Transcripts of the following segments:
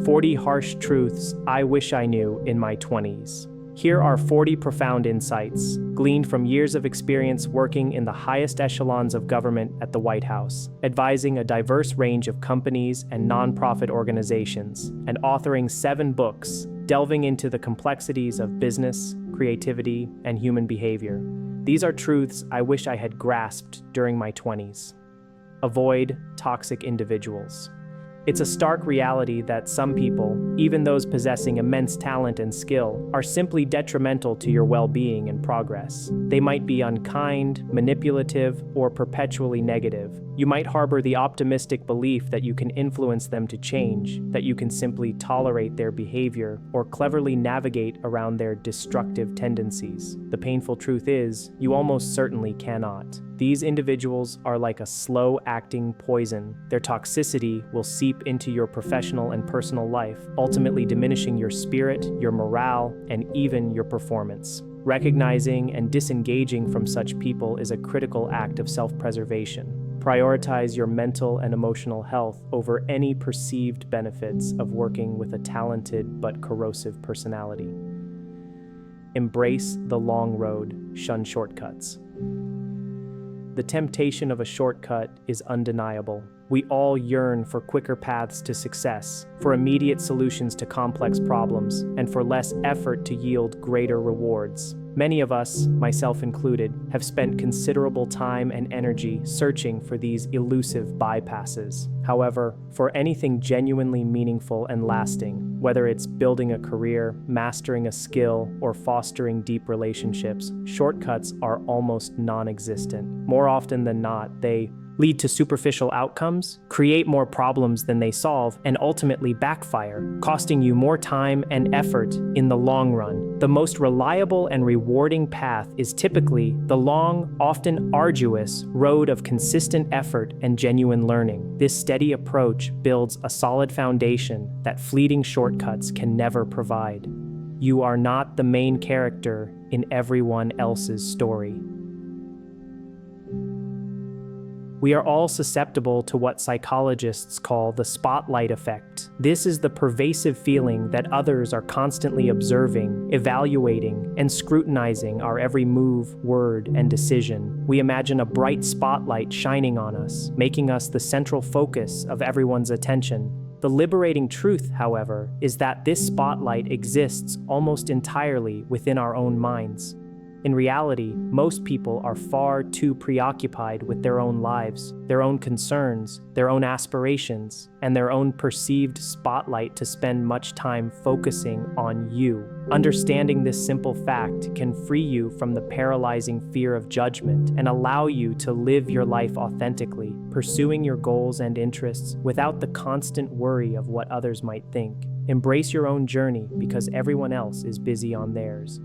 40 Harsh Truths I Wish I Knew in My 20s. Here are 40 profound insights, gleaned from years of experience working in the highest echelons of government at the White House, advising a diverse range of companies and nonprofit organizations, and authoring 7 books, delving into the complexities of business, creativity, and human behavior. These are truths I wish I had grasped during my 20s. Avoid toxic individuals. It's a stark reality that some people, even those possessing immense talent and skill, are simply detrimental to your well-being and progress. They might be unkind, manipulative, or perpetually negative. You might harbor the optimistic belief that you can influence them to change, that you can simply tolerate their behavior, or cleverly navigate around their destructive tendencies. The painful truth is, you almost certainly cannot. These individuals are like a slow-acting poison. Their toxicity will seep into your professional and personal life, ultimately diminishing your spirit, your morale, and even your performance. Recognizing and disengaging from such people is a critical act of self-preservation. Prioritize your mental and emotional health over any perceived benefits of working with a talented but corrosive personality. Embrace the long road, shun shortcuts. The temptation of a shortcut is undeniable. We all yearn for quicker paths to success, for immediate solutions to complex problems, and for less effort to yield greater rewards. Many of us, myself included, have spent considerable time and energy searching for these elusive bypasses. However, for anything genuinely meaningful and lasting, whether it's building a career, mastering a skill, or fostering deep relationships, shortcuts are almost non-existent. More often than not, they lead to superficial outcomes, create more problems than they solve, and ultimately backfire, costing you more time and effort in the long run. The most reliable and rewarding path is typically the long, often arduous road of consistent effort and genuine learning. This steady approach builds a solid foundation that fleeting shortcuts can never provide. You are not the main character in everyone else's story. We are all susceptible to what psychologists call the spotlight effect. This is the pervasive feeling that others are constantly observing, evaluating, and scrutinizing our every move, word, and decision. We imagine a bright spotlight shining on us, making us the central focus of everyone's attention. The liberating truth, however, is that this spotlight exists almost entirely within our own minds. In reality, most people are far too preoccupied with their own lives, their own concerns, their own aspirations, and their own perceived spotlight to spend much time focusing on you. Understanding this simple fact can free you from the paralyzing fear of judgment and allow you to live your life authentically, pursuing your goals and interests without the constant worry of what others might think. Embrace your own journey because everyone else is busy on theirs.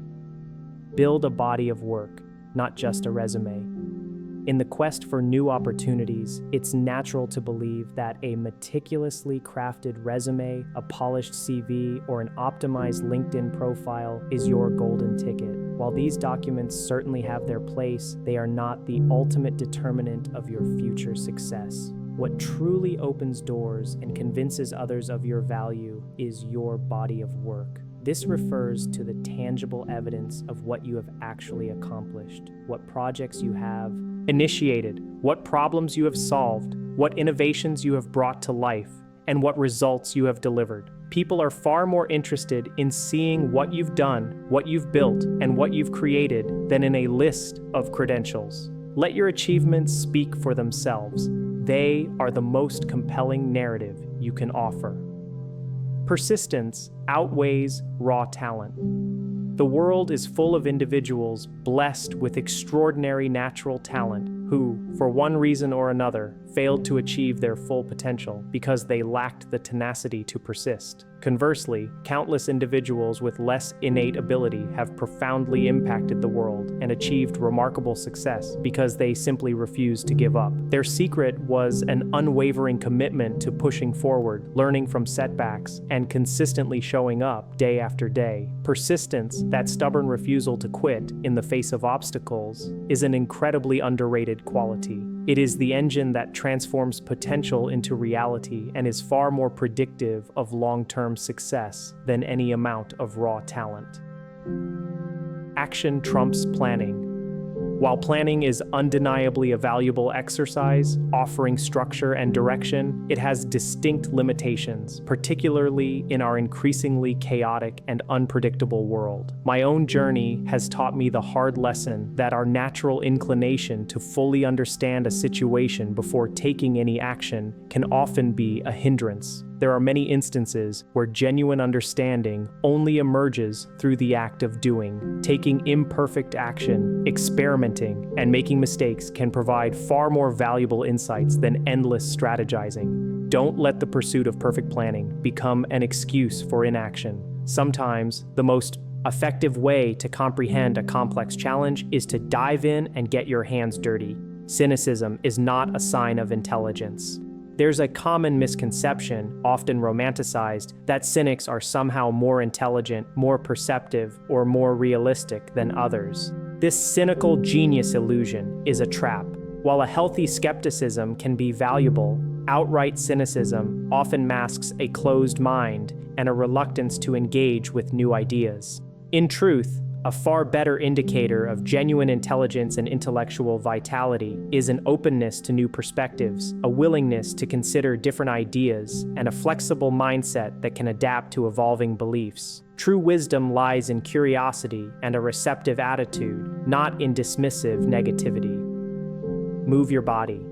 Build a body of work, not just a resume. In the quest for new opportunities, it's natural to believe that a meticulously crafted resume, a polished CV, or an optimized LinkedIn profile is your golden ticket. While these documents certainly have their place, they are not the ultimate determinant of your future success. What truly opens doors and convinces others of your value is your body of work. This refers to the tangible evidence of what you have actually accomplished, what projects you have initiated, what problems you have solved, what innovations you have brought to life, and what results you have delivered. People are far more interested in seeing what you've done, what you've built, and what you've created than in a list of credentials. Let your achievements speak for themselves. They are the most compelling narrative you can offer. Persistence outweighs raw talent. The world is full of individuals blessed with extraordinary natural talent who, for one reason or another, failed to achieve their full potential because they lacked the tenacity to persist. Conversely, countless individuals with less innate ability have profoundly impacted the world and achieved remarkable success because they simply refused to give up. Their secret was an unwavering commitment to pushing forward, learning from setbacks, and consistently showing up day after day. Persistence, that stubborn refusal to quit in the face of obstacles, is an incredibly underrated quality. It is the engine that transforms potential into reality and is far more predictive of long-term success than any amount of raw talent. Action trumps planning. While planning is undeniably a valuable exercise, offering structure and direction, it has distinct limitations, particularly in our increasingly chaotic and unpredictable world. My own journey has taught me the hard lesson that our natural inclination to fully understand a situation before taking any action can often be a hindrance. There are many instances where genuine understanding only emerges through the act of doing. Taking imperfect action, experimenting, and making mistakes can provide far more valuable insights than endless strategizing. Don't let the pursuit of perfect planning become an excuse for inaction. Sometimes, the most effective way to comprehend a complex challenge is to dive in and get your hands dirty. Cynicism is not a sign of intelligence. There's a common misconception, often romanticized, that cynics are somehow more intelligent, more perceptive, or more realistic than others. This cynical genius illusion is a trap. While a healthy skepticism can be valuable, outright cynicism often masks a closed mind and a reluctance to engage with new ideas. In truth, a far better indicator of genuine intelligence and intellectual vitality is an openness to new perspectives, a willingness to consider different ideas, and a flexible mindset that can adapt to evolving beliefs. True wisdom lies in curiosity and a receptive attitude, not in dismissive negativity. Move your body.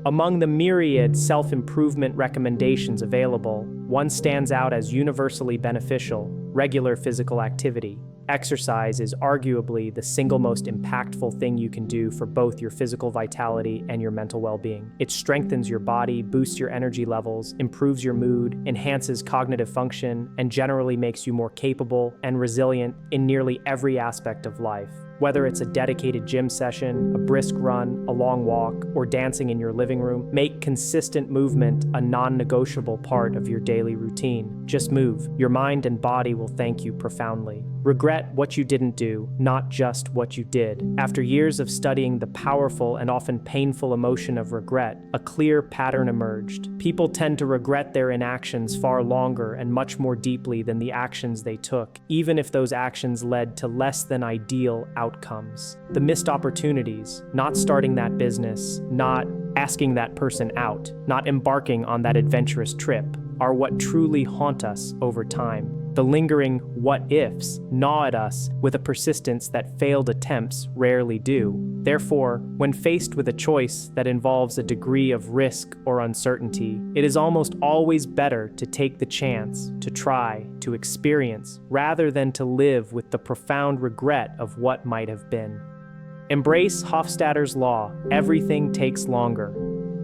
Among the myriad self-improvement recommendations available, one stands out as universally beneficial: regular physical activity. Exercise is arguably the single most impactful thing you can do for both your physical vitality and your mental well-being. It strengthens your body, boosts your energy levels, improves your mood, enhances cognitive function, and generally makes you more capable and resilient in nearly every aspect of life. Whether it's a dedicated gym session, a brisk run, a long walk, or dancing in your living room, make consistent movement a non-negotiable part of your daily routine. Just move. Your mind and body will thank you profoundly. Regret what you didn't do, not just what you did. After years of studying the powerful and often painful emotion of regret, a clear pattern emerged. People tend to regret their inactions far longer and much more deeply than the actions they took, even if those actions led to less than ideal outcomes. The missed opportunities, not starting that business, not asking that person out, not embarking on that adventurous trip, are what truly haunt us over time. The lingering what-ifs gnaw at us with a persistence that failed attempts rarely do. Therefore, when faced with a choice that involves a degree of risk or uncertainty, it is almost always better to take the chance, to try, to experience, rather than to live with the profound regret of what might have been. Embrace Hofstadter's law: everything takes longer.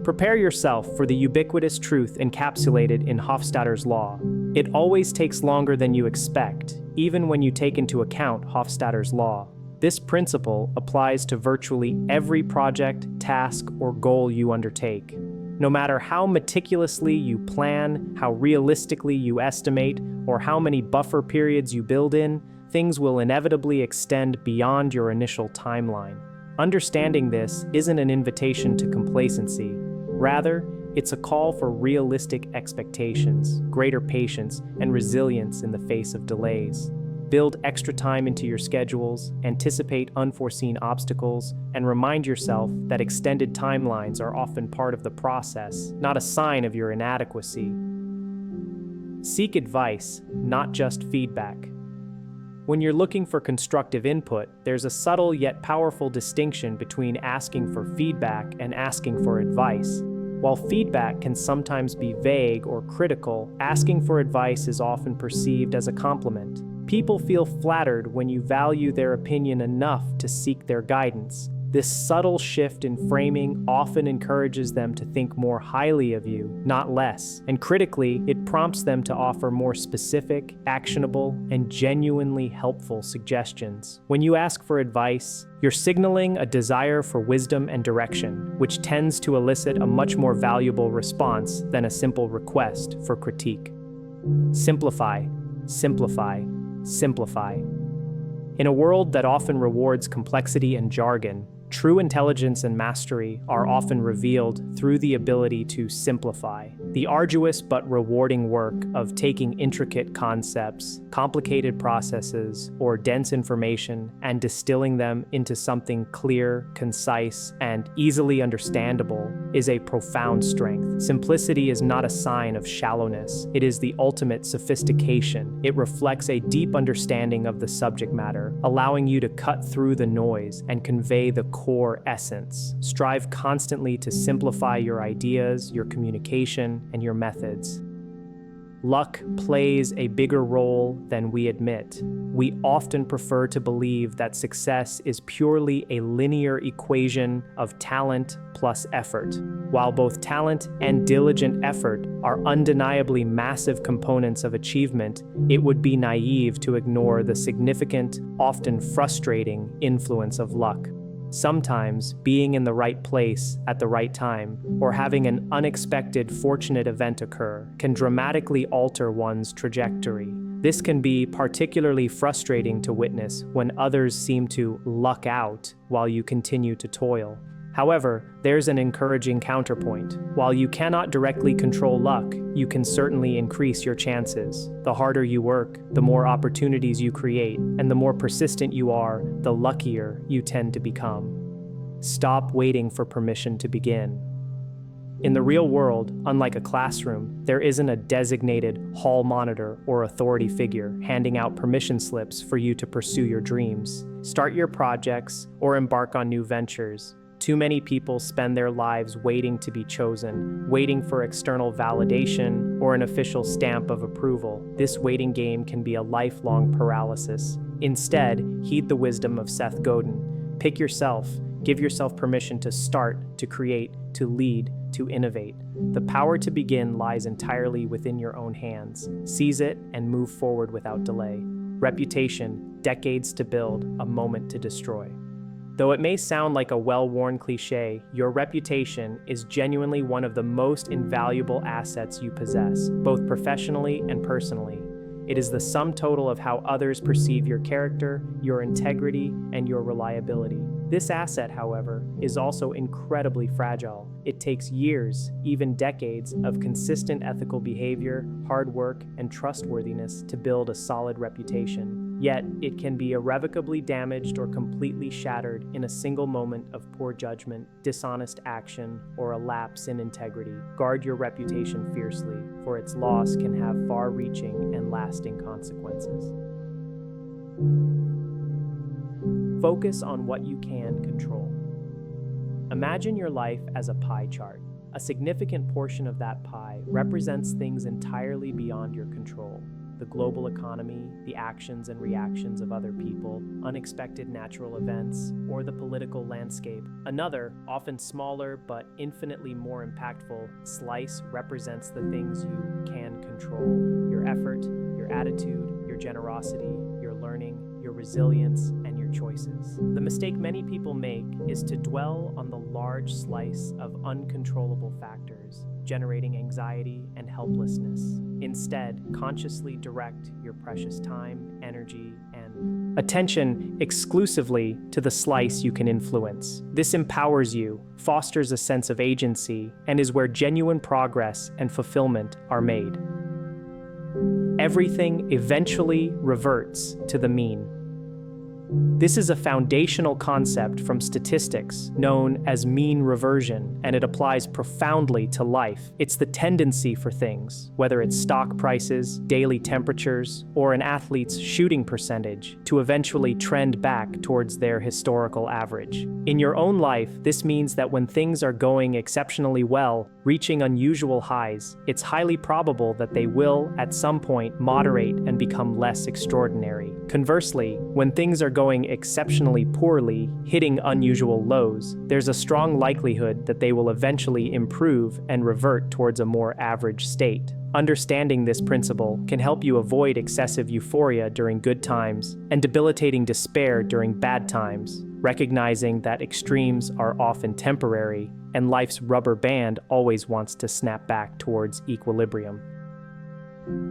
Prepare yourself for the ubiquitous truth encapsulated in Hofstadter's law. It always takes longer than you expect, even when you take into account Hofstadter's law. This principle applies to virtually every project, task, or goal you undertake. No matter how meticulously you plan, how realistically you estimate, or how many buffer periods you build in, things will inevitably extend beyond your initial timeline. Understanding this isn't an invitation to complacency. Rather, it's a call for realistic expectations, greater patience, and resilience in the face of delays. Build extra time into your schedules, anticipate unforeseen obstacles, and remind yourself that extended timelines are often part of the process, not a sign of your inadequacy. Seek advice, not just feedback. When you're looking for constructive input, there's a subtle yet powerful distinction between asking for feedback and asking for advice. While feedback can sometimes be vague or critical, asking for advice is often perceived as a compliment. People feel flattered when you value their opinion enough to seek their guidance. This subtle shift in framing often encourages them to think more highly of you, not less. And critically, it prompts them to offer more specific, actionable, and genuinely helpful suggestions. When you ask for advice, you're signaling a desire for wisdom and direction, which tends to elicit a much more valuable response than a simple request for critique. Simplify, simplify, simplify. In a world that often rewards complexity and jargon, True intelligence and mastery are often revealed through the ability to simplify. The arduous but rewarding work of taking intricate concepts, complicated processes, or dense information and distilling them into something clear, concise, and easily understandable is a profound strength. Simplicity is not a sign of shallowness. It is the ultimate sophistication. It reflects a deep understanding of the subject matter, allowing you to cut through the noise and convey the core essence. Strive constantly to simplify your ideas, your communication, and your methods. Luck plays a bigger role than we admit. We often prefer to believe that success is purely a linear equation of talent plus effort. While both talent and diligent effort are undeniably massive components of achievement, it would be naive to ignore the significant, often frustrating influence of luck. Sometimes, being in the right place at the right time, or having an unexpected fortunate event occur, can dramatically alter one's trajectory. This can be particularly frustrating to witness when others seem to luck out while you continue to toil. However, there's an encouraging counterpoint. While you cannot directly control luck, you can certainly increase your chances. The harder you work, the more opportunities you create, and the more persistent you are, the luckier you tend to become. Stop waiting for permission to begin. In the real world, unlike a classroom, there isn't a designated hall monitor or authority figure handing out permission slips for you to pursue your dreams. Start your projects or embark on new ventures. Too many people spend their lives waiting to be chosen, waiting for external validation or an official stamp of approval. This waiting game can be a lifelong paralysis. Instead, heed the wisdom of Seth Godin. Pick yourself. Give yourself permission to start, to create, to lead, to innovate. The power to begin lies entirely within your own hands. Seize it and move forward without delay. Reputation, decades to build, a moment to destroy. Though it may sound like a well-worn cliche, your reputation is genuinely one of the most invaluable assets you possess, both professionally and personally. It is the sum total of how others perceive your character, your integrity, and your reliability. This asset, however, is also incredibly fragile. It takes years, even decades, of consistent ethical behavior, hard work, and trustworthiness to build a solid reputation. Yet, it can be irrevocably damaged or completely shattered in a single moment of poor judgment, dishonest action, or a lapse in integrity. Guard your reputation fiercely, for its loss can have far-reaching and lasting consequences. Focus on what you can control. Imagine your life as a pie chart. A significant portion of that pie represents things entirely beyond your control. The global economy, the actions and reactions of other people, unexpected natural events, or the political landscape. Another, often smaller but infinitely more impactful, slice represents the things you can control. Your effort, your attitude, your generosity, your learning, your resilience, and your choices. The mistake many people make is to dwell on the large slice of uncontrollable factors, generating anxiety and helplessness. Instead, consciously direct your precious time, energy, and attention exclusively to the slice you can influence. This empowers you, fosters a sense of agency, and is where genuine progress and fulfillment are made. Everything eventually reverts to the mean. This is a foundational concept from statistics known as mean reversion, and it applies profoundly to life. It's the tendency for things, whether it's stock prices, daily temperatures, or an athlete's shooting percentage, to eventually trend back towards their historical average. In your own life, this means that when things are going exceptionally well, reaching unusual highs, it's highly probable that they will, at some point, moderate and become less extraordinary. Conversely, when things are going exceptionally poorly, hitting unusual lows, there's a strong likelihood that they will eventually improve and revert towards a more average state. Understanding this principle can help you avoid excessive euphoria during good times and debilitating despair during bad times, recognizing that extremes are often temporary and life's rubber band always wants to snap back towards equilibrium.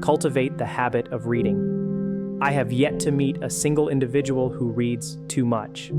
Cultivate the habit of reading. I have yet to meet a single individual who reads too much.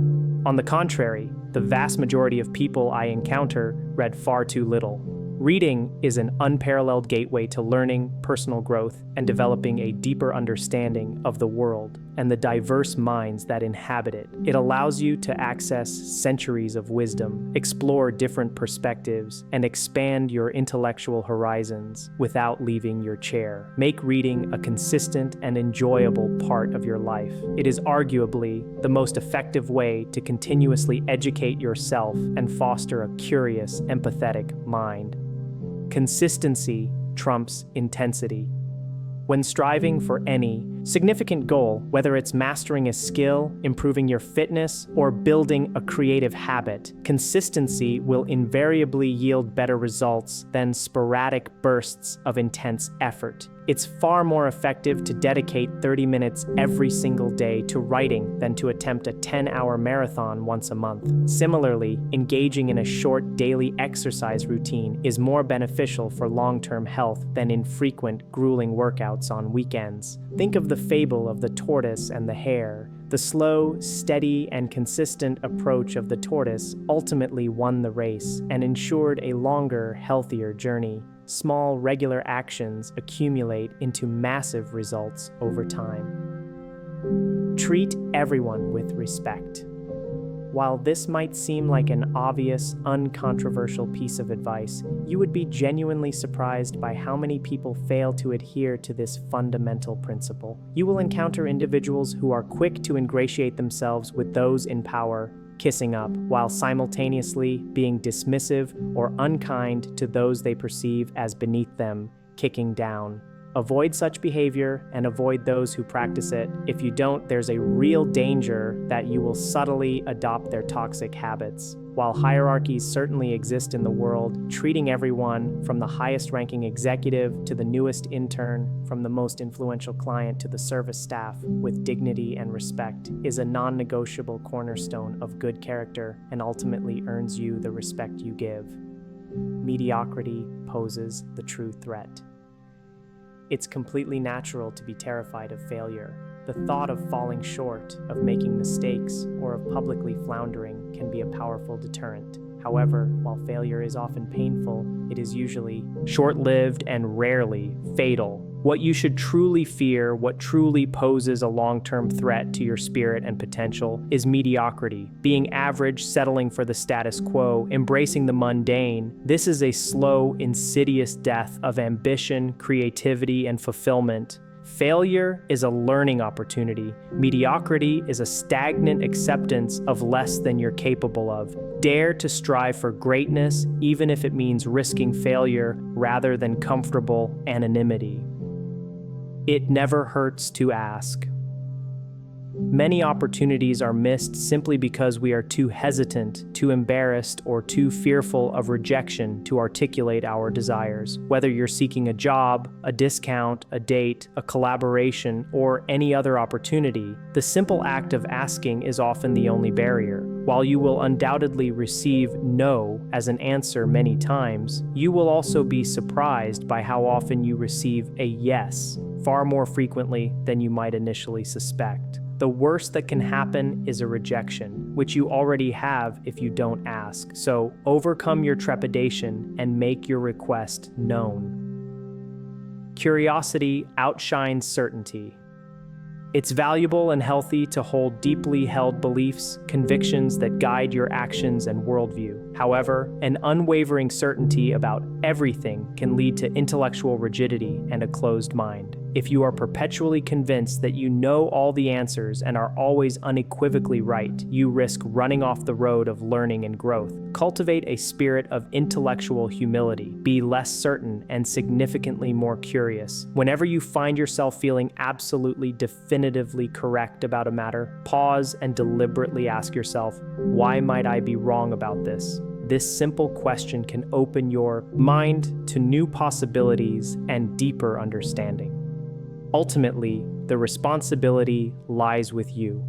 On the contrary, the vast majority of people I encounter read far too little. Reading is an unparalleled gateway to learning, personal growth, and developing a deeper understanding of the world and the diverse minds that inhabit it. It allows you to access centuries of wisdom, explore different perspectives, and expand your intellectual horizons without leaving your chair. Make reading a consistent and enjoyable part of your life. It is arguably the most effective way to continuously educate yourself and foster a curious, empathetic mind. Consistency trumps intensity. When striving for any significant goal, whether it's mastering a skill, improving your fitness, or building a creative habit, consistency will invariably yield better results than sporadic bursts of intense effort. It's far more effective to dedicate 30 minutes every single day to writing than to attempt a 10-hour marathon once a month. Similarly, engaging in a short daily exercise routine is more beneficial for long-term health than infrequent, grueling workouts on weekends. Think of the fable of the tortoise and the hare. The slow, steady, and consistent approach of the tortoise ultimately won the race and ensured a longer, healthier journey. Small, regular actions accumulate into massive results over time. Treat everyone with respect. While this might seem like an obvious, uncontroversial piece of advice, you would be genuinely surprised by how many people fail to adhere to this fundamental principle. You will encounter individuals who are quick to ingratiate themselves with those in power, kissing up, while simultaneously being dismissive or unkind to those they perceive as beneath them, kicking down. Avoid such behavior and avoid those who practice it. If you don't, there's a real danger that you will subtly adopt their toxic habits. While hierarchies certainly exist in the world, treating everyone, from the highest-ranking executive to the newest intern, from the most influential client to the service staff, with dignity and respect is a non-negotiable cornerstone of good character and ultimately earns you the respect you give. Mediocrity poses the true threat. It's completely natural to be terrified of failure. The thought of falling short, of making mistakes, or of publicly floundering can be a powerful deterrent. However, while failure is often painful, it is usually short-lived and rarely fatal. What you should truly fear, what truly poses a long-term threat to your spirit and potential, is mediocrity. Being average, settling for the status quo, embracing the mundane. This is a slow, insidious death of ambition, creativity, and fulfillment. Failure is a learning opportunity. Mediocrity is a stagnant acceptance of less than you're capable of. Dare to strive for greatness, even if it means risking failure rather than comfortable anonymity. It never hurts to ask. Many opportunities are missed simply because we are too hesitant, too embarrassed, or too fearful of rejection to articulate our desires. Whether you're seeking a job, a discount, a date, a collaboration, or any other opportunity, the simple act of asking is often the only barrier. While you will undoubtedly receive no as an answer many times, you will also be surprised by how often you receive a yes, far more frequently than you might initially suspect. The worst that can happen is a rejection, which you already have if you don't ask. So overcome your trepidation and make your request known. Curiosity outshines certainty. It's valuable and healthy to hold deeply held beliefs, convictions that guide your actions and worldview. However, an unwavering certainty about everything can lead to intellectual rigidity and a closed mind. If you are perpetually convinced that you know all the answers and are always unequivocally right, you risk running off the road of learning and growth. Cultivate a spirit of intellectual humility. Be less certain and significantly more curious. Whenever you find yourself feeling absolutely definitively correct about a matter, pause and deliberately ask yourself, why might I be wrong about this? This simple question can open your mind to new possibilities and deeper understanding. Ultimately, the responsibility lies with you.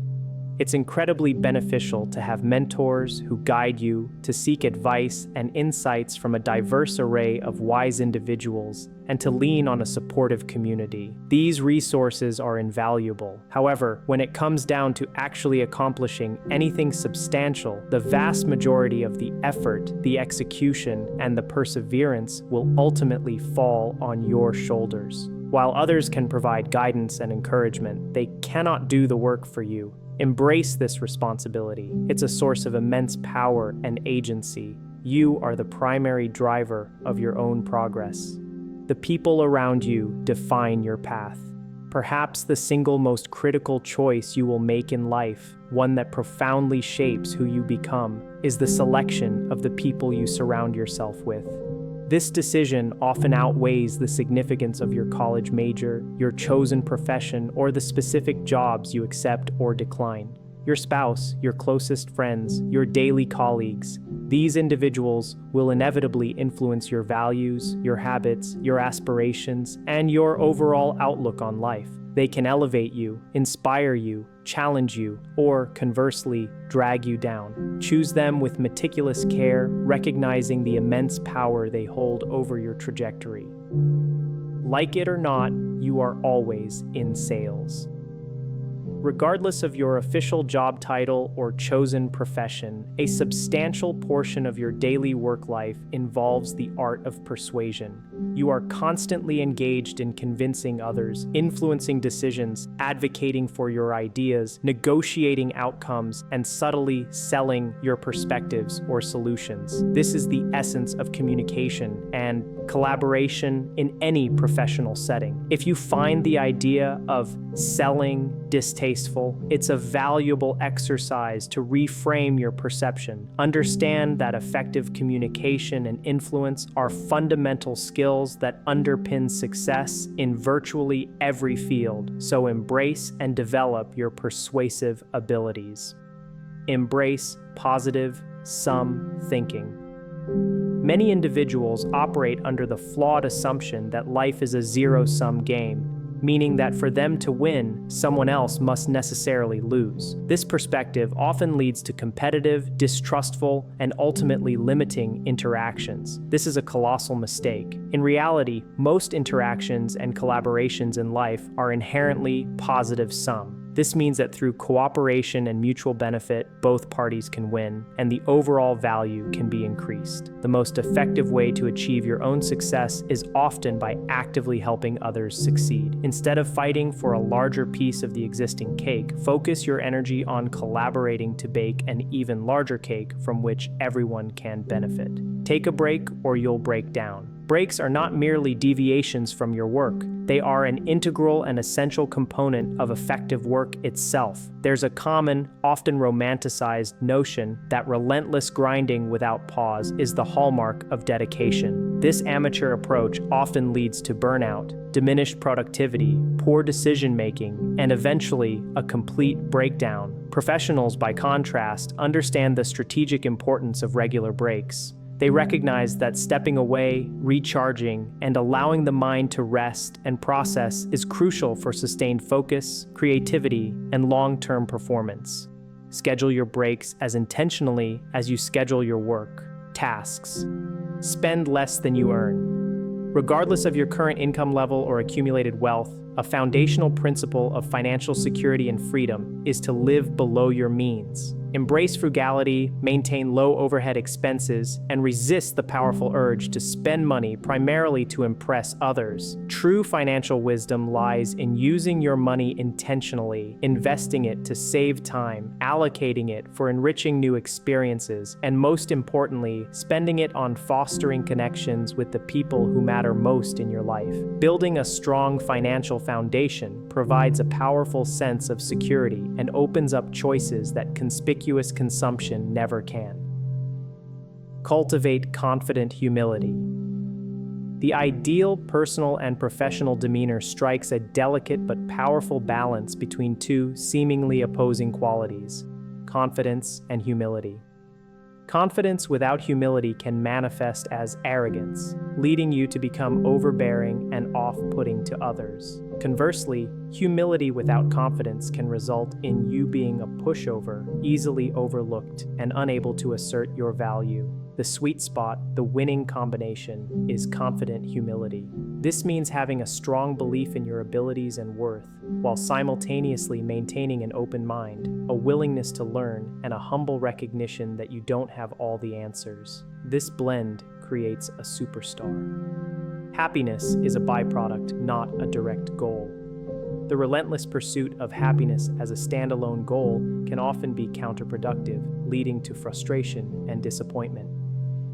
It's incredibly beneficial to have mentors who guide you, to seek advice and insights from a diverse array of wise individuals, and to lean on a supportive community. These resources are invaluable. However, when it comes down to actually accomplishing anything substantial, the vast majority of the effort, the execution, and the perseverance will ultimately fall on your shoulders. While others can provide guidance and encouragement, they cannot do the work for you. Embrace this responsibility. It's a source of immense power and agency. You are the primary driver of your own progress. The people around you define your path. Perhaps the single most critical choice you will make in life, one that profoundly shapes who you become, is the selection of the people you surround yourself with. This decision often outweighs the significance of your college major, your chosen profession, or the specific jobs you accept or decline. Your spouse, your closest friends, your daily colleagues, these individuals will inevitably influence your values, your habits, your aspirations, and your overall outlook on life. They can elevate you, inspire you, challenge you, or conversely, drag you down. Choose them with meticulous care, recognizing the immense power they hold over your trajectory. Like it or not, you are always in sales. Regardless of your official job title or chosen profession, a substantial portion of your daily work life involves the art of persuasion. You are constantly engaged in convincing others, influencing decisions, advocating for your ideas, negotiating outcomes, and subtly selling your perspectives or solutions. This is the essence of communication and collaboration in any professional setting. If you find the idea of selling distasteful, it's a valuable exercise to reframe your perception. Understand that effective communication and influence are fundamental skills that underpin success in virtually every field, so embrace and develop your persuasive abilities. Embrace positive sum thinking. Many individuals operate under the flawed assumption that life is a zero-sum game, meaning that for them to win, someone else must necessarily lose. This perspective often leads to competitive, distrustful, and ultimately limiting interactions. This is a colossal mistake. In reality, most interactions and collaborations in life are inherently positive-sum. This means that through cooperation and mutual benefit, both parties can win, and the overall value can be increased. The most effective way to achieve your own success is often by actively helping others succeed. Instead of fighting for a larger piece of the existing cake, focus your energy on collaborating to bake an even larger cake from which everyone can benefit. Take a break or you'll break down. Breaks are not merely deviations from your work. They are an integral and essential component of effective work itself. There's a common, often romanticized notion that relentless grinding without pause is the hallmark of dedication. This amateur approach often leads to burnout, diminished productivity, poor decision-making, and eventually a complete breakdown. Professionals, by contrast, understand the strategic importance of regular breaks. They recognize that stepping away, recharging, and allowing the mind to rest and process is crucial for sustained focus, creativity, and long-term performance. Schedule your breaks as intentionally as you schedule your work. Tasks. Spend less than you earn. Regardless of your current income level or accumulated wealth, a foundational principle of financial security and freedom is to live below your means. Embrace frugality, maintain low overhead expenses, and resist the powerful urge to spend money primarily to impress others. True financial wisdom lies in using your money intentionally, investing it to save time, allocating it for enriching new experiences, and most importantly, spending it on fostering connections with the people who matter most in your life. Building a strong financial foundation provides a powerful sense of security and opens up choices that conspicuous consumption never can. Cultivate confident humility. The ideal personal and professional demeanor strikes a delicate but powerful balance between two seemingly opposing qualities: confidence and humility. Confidence without humility can manifest as arrogance, leading you to become overbearing and off-putting to others. Conversely, humility without confidence can result in you being a pushover, easily overlooked, and unable to assert your value. The sweet spot, the winning combination, is confident humility. This means having a strong belief in your abilities and worth, while simultaneously maintaining an open mind, a willingness to learn, and a humble recognition that you don't have all the answers. This blend creates a superstar. Happiness is a byproduct, not a direct goal. The relentless pursuit of happiness as a standalone goal can often be counterproductive, leading to frustration and disappointment.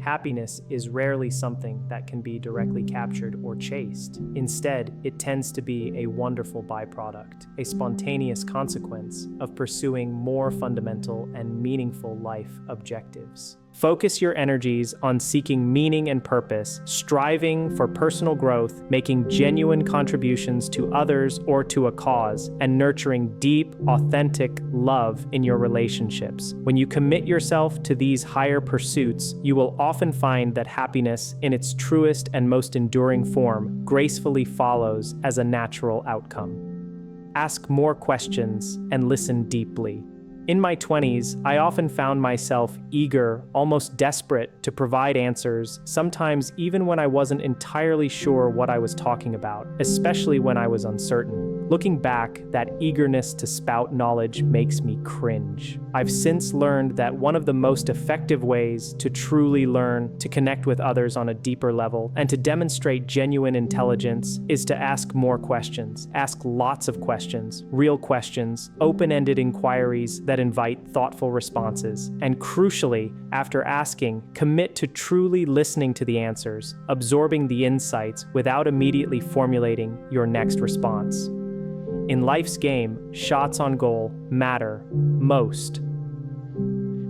Happiness is rarely something that can be directly captured or chased. Instead, it tends to be a wonderful byproduct, a spontaneous consequence of pursuing more fundamental and meaningful life objectives. Focus your energies on seeking meaning and purpose, striving for personal growth, making genuine contributions to others or to a cause, and nurturing deep, authentic love in your relationships. When you commit yourself to these higher pursuits, you will often find that happiness, in its truest and most enduring form, gracefully follows as a natural outcome. Ask more questions and listen deeply. In my 20s, I often found myself eager, almost desperate to provide answers, sometimes even when I wasn't entirely sure what I was talking about, especially when I was uncertain. Looking back, that eagerness to spout knowledge makes me cringe. I've since learned that one of the most effective ways to truly learn, to connect with others on a deeper level, and to demonstrate genuine intelligence is to ask more questions. Ask lots of questions, real questions, open-ended inquiries that invite thoughtful responses. And crucially, after asking, commit to truly listening to the answers, absorbing the insights without immediately formulating your next response. In life's game, shots on goal matter most.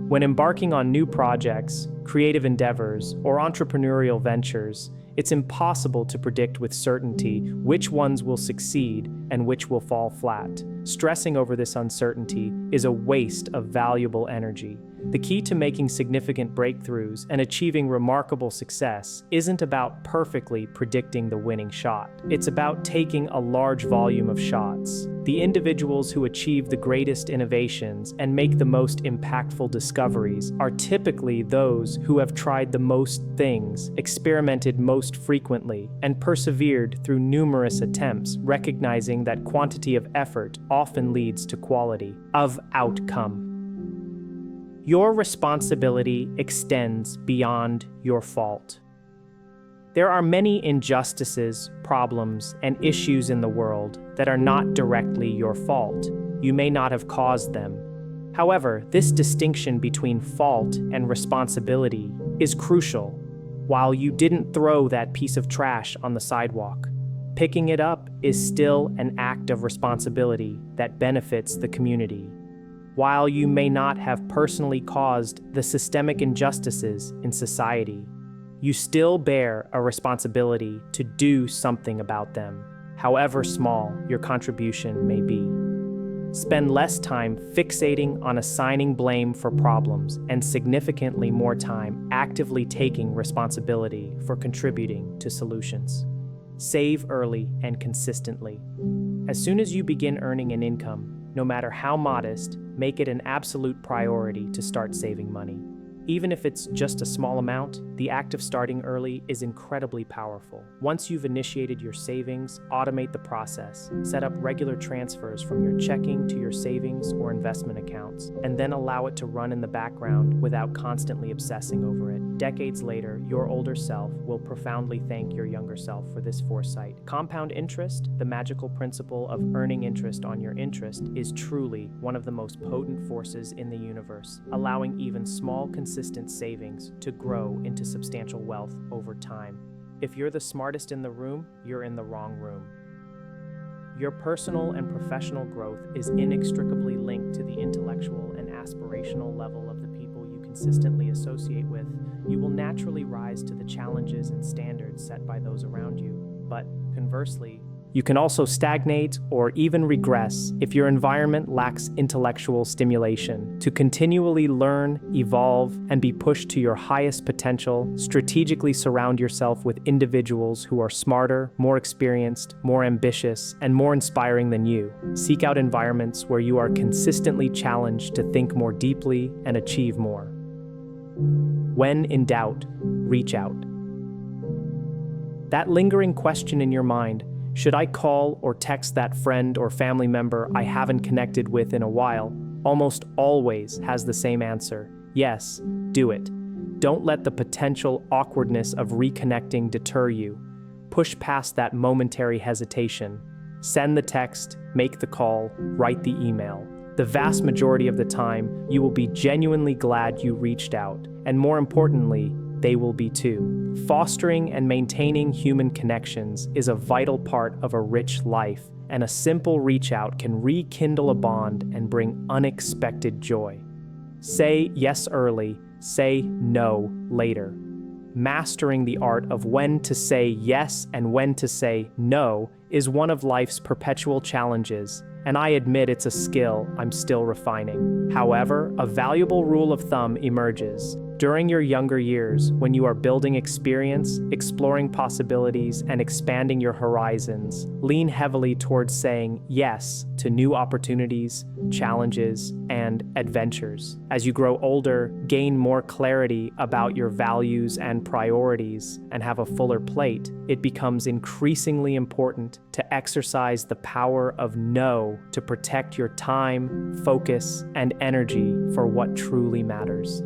When embarking on new projects, creative endeavors, or entrepreneurial ventures, it's impossible to predict with certainty which ones will succeed and which will fall flat. Stressing over this uncertainty is a waste of valuable energy. The key to making significant breakthroughs and achieving remarkable success isn't about perfectly predicting the winning shot. It's about taking a large volume of shots. The individuals who achieve the greatest innovations and make the most impactful discoveries are typically those who have tried the most things, experimented most frequently, and persevered through numerous attempts, recognizing that quantity of effort often leads to quality of outcome. Your responsibility extends beyond your fault. There are many injustices, problems, and issues in the world that are not directly your fault. You may not have caused them. However, this distinction between fault and responsibility is crucial. While you didn't throw that piece of trash on the sidewalk, picking it up is still an act of responsibility that benefits the community. While you may not have personally caused the systemic injustices in society, you still bear a responsibility to do something about them, however small your contribution may be. Spend less time fixating on assigning blame for problems and significantly more time actively taking responsibility for contributing to solutions. Save early and consistently. As soon as you begin earning an income, no matter how modest, make it an absolute priority to start saving money. Even if it's just a small amount, the act of starting early is incredibly powerful. Once you've initiated your savings, automate the process. Set up regular transfers from your checking to your savings or investment accounts, and then allow it to run in the background without constantly obsessing over it. Decades later, your older self will profoundly thank your younger self for this foresight. Compound interest, the magical principle of earning interest on your interest, is truly one of the most potent forces in the universe, allowing even small, consistent savings to grow into substantial wealth over time. If you're the smartest in the room, you're in the wrong room. Your personal and professional growth is inextricably linked to the intellectual and aspirational level of the people you consistently associate with. You will naturally rise to the challenges and standards set by those around you, but conversely, You can also stagnate or even regress if your environment lacks intellectual stimulation. To continually learn, evolve, and be pushed to your highest potential, strategically surround yourself with individuals who are smarter, more experienced, more ambitious, and more inspiring than you. Seek out environments where you are consistently challenged to think more deeply and achieve more. When in doubt, reach out. That lingering question in your mind, should I call or text that friend or family member I haven't connected with in a while, almost always has the same answer. Yes, do it. Don't let the potential awkwardness of reconnecting deter you. Push past that momentary hesitation. Send the text, make the call, write the email. The vast majority of the time, you will be genuinely glad you reached out, and more importantly, they will be too. Fostering and maintaining human connections is a vital part of a rich life, and a simple reach out can rekindle a bond and bring unexpected joy. Say yes early, say no later. Mastering the art of when to say yes and when to say no is one of life's perpetual challenges, and I admit it's a skill I'm still refining. However, a valuable rule of thumb emerges. During your younger years, when you are building experience, exploring possibilities, and expanding your horizons, lean heavily towards saying yes to new opportunities, challenges, and adventures. As you grow older, gain more clarity about your values and priorities, and have a fuller plate, it becomes increasingly important to exercise the power of no to protect your time, focus, and energy for what truly matters.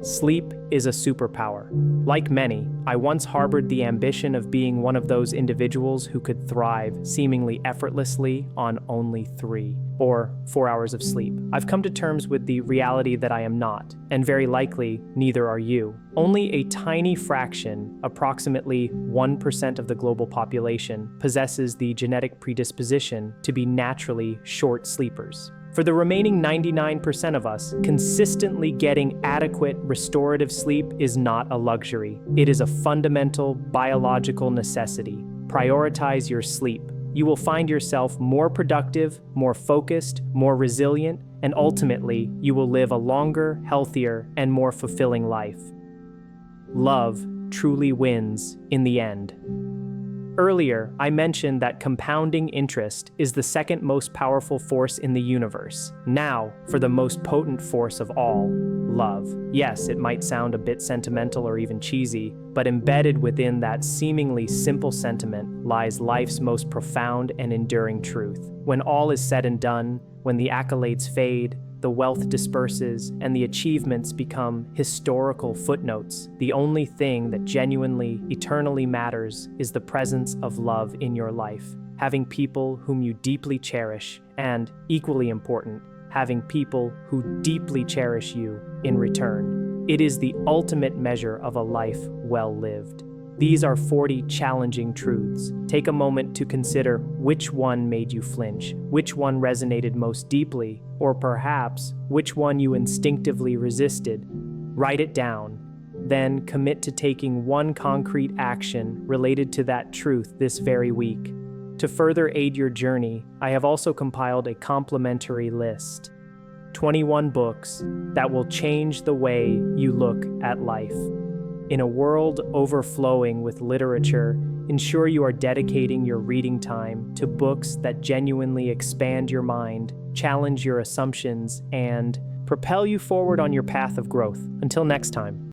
Sleep is a superpower. Like many, I once harbored the ambition of being one of those individuals who could thrive seemingly effortlessly on only 3 or 4 hours of sleep. I've come to terms with the reality that I am not, and very likely neither are you. Only a tiny fraction, approximately 1% of the global population, possesses the genetic predisposition to be naturally short sleepers. For the remaining 99% of us, consistently getting adequate restorative sleep is not a luxury. It is a fundamental biological necessity. Prioritize your sleep. You will find yourself more productive, more focused, more resilient, and ultimately, you will live a longer, healthier, and more fulfilling life. Love truly wins in the end. Earlier, I mentioned that compounding interest is the second most powerful force in the universe. Now, for the most potent force of all, love. Yes, it might sound a bit sentimental or even cheesy, but embedded within that seemingly simple sentiment lies life's most profound and enduring truth. When all is said and done, when the accolades fade, the wealth disperses, and the achievements become historical footnotes, the only thing that genuinely, eternally matters is the presence of love in your life. Having people whom you deeply cherish, and, equally important, having people who deeply cherish you in return. It is the ultimate measure of a life well lived. These are 40 challenging truths. Take a moment to consider which one made you flinch, which one resonated most deeply, or perhaps which one you instinctively resisted. Write it down. Then commit to taking one concrete action related to that truth this very week. To further aid your journey, I have also compiled a complimentary list. 21 books that will change the way you look at life. In a world overflowing with literature, ensure you are dedicating your reading time to books that genuinely expand your mind, challenge your assumptions, and propel you forward on your path of growth. Until next time.